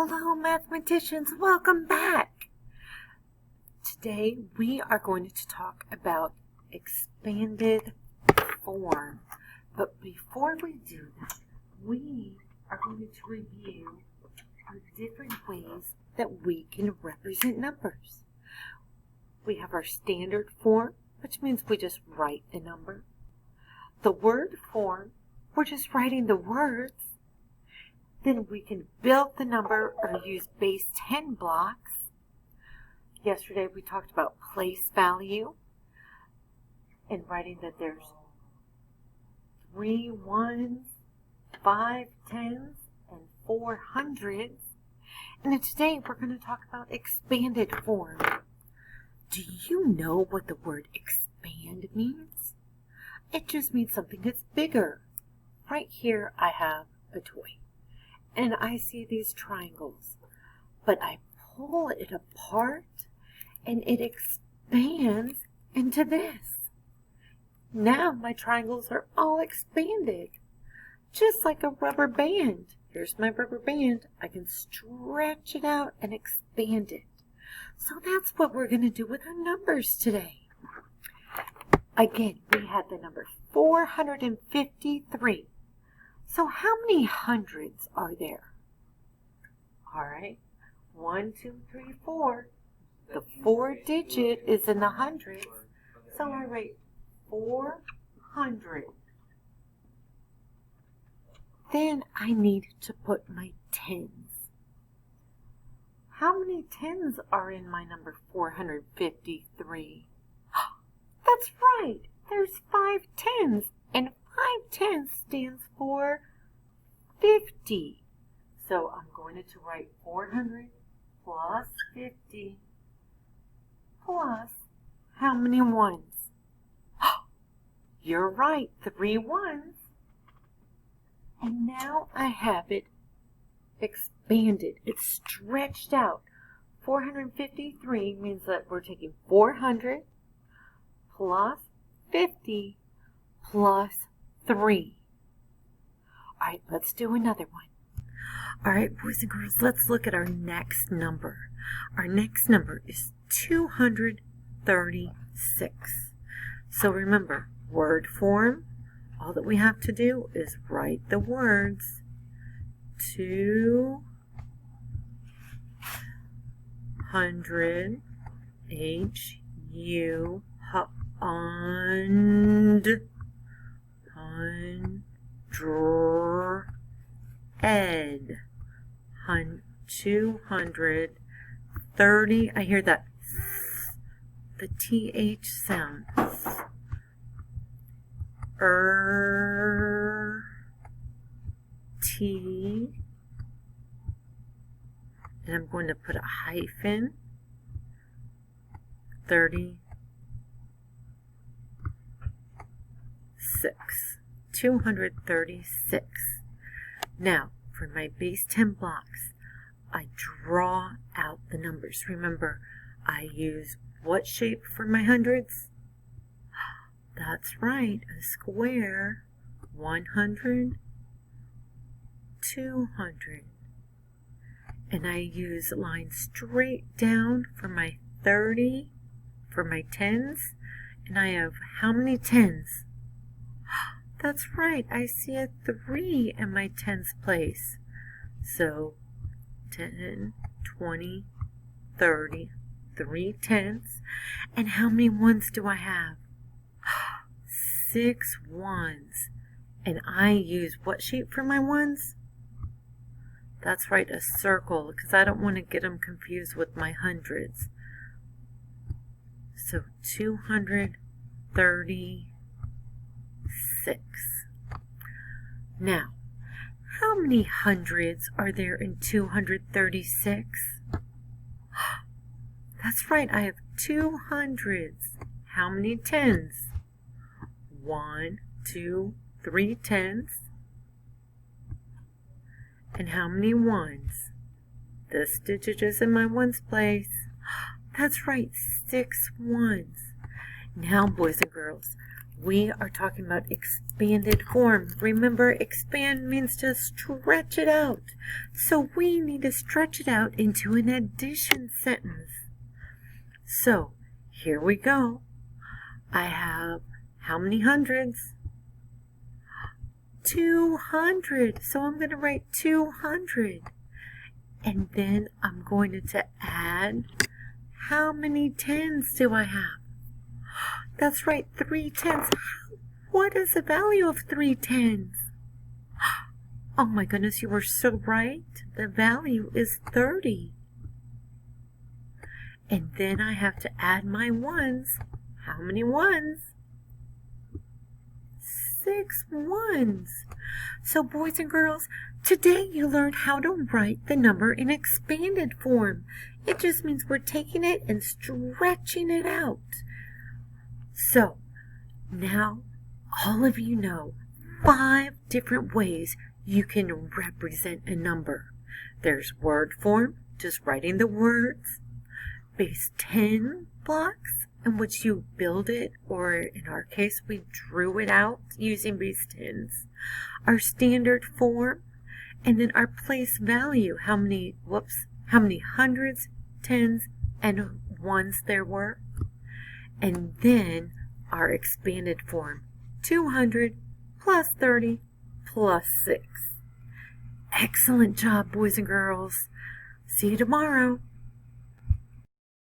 Hello, mathematicians. Welcome back. Today we are going to talk about expanded form. But before we do that, we are going to review our different ways that we can represent numbers. We have our standard form, which means we just write the number. The word form, we're just writing the words. Then we can build the number or use base 10 blocks. Yesterday we talked about place value and writing that there's 3 ones, 5 tens, and 4 hundreds. And then today we're going to talk about expanded form. Do you know what the word expand means? It just means something that's bigger. Right here I have a toy. And I see these triangles, but I pull it apart and it expands into this. Now my triangles are all expanded, just like a rubber band. Here's my rubber band. I can stretch it out and expand it. So that's what we're going to do with our numbers today. Again, we had the number 453. So how many hundreds are there? All right, 1, 2, 3, 4. The 4 digit is in the hundreds, so I write 400. Then I need to put my tens. How many tens are in my number 453? That's right, there's 5 tens, and 5 tens stands for 50. So I'm going to write 400 plus 50 plus how many ones? You're right, 3 ones. And now I have it expanded. It's stretched out. 453 means that we're taking 400 plus 50 plus 3. All right, let's do another one. All right, boys and girls, let's look at our next number. Our next number is 236. So remember, word form, all that we have to do is write the words 200 hundred 230. I hear that the TH sound. T, and I'm going to put a hyphen 36. 236. Now, for my base 10 blocks, I draw out the numbers. Remember, I use what shape for my hundreds? That's right, a square. 100, 200. And I use lines straight down for my 30, for my tens. And I have how many tens? That's right, I see a 3 in my tens place. So 10, 20, 30, 3 tenths. And how many ones do I have? 6 ones. And I use what shape for my ones? That's right, a circle, because I don't want to get them confused with my hundreds. So 236. Now, how many hundreds are there in 236? That's right, I have 2 hundreds. How many tens? 1, 2, 3 tens. And how many ones? This digit is in my ones place. That's right, 6 ones. Now, boys and girls, we are talking about expanded form. Remember, expand means to stretch it out. So we need to stretch it out into an addition sentence. So here we go. I have how many hundreds? 200. So I'm going to write 200. And then I'm going to add, how many tens do I have? That's right, 3 tens. What is the value of 3 tens? Oh my goodness, you were so right. The value is 30. And then I have to add my ones. How many ones? 6 ones. So boys and girls, today you learned how to write the number in expanded form. It just means we're taking it and stretching it out. So now all of you know 5 different ways you can represent a number. There's word form, just writing the words. Base 10 blocks, in which you build it, or in our case we drew it out using base 10s. Our standard form, and then our place value, how many hundreds, tens, and ones there were. And then our expanded form, 200 plus 30 plus 6. Excellent job, boys and girls. See you tomorrow.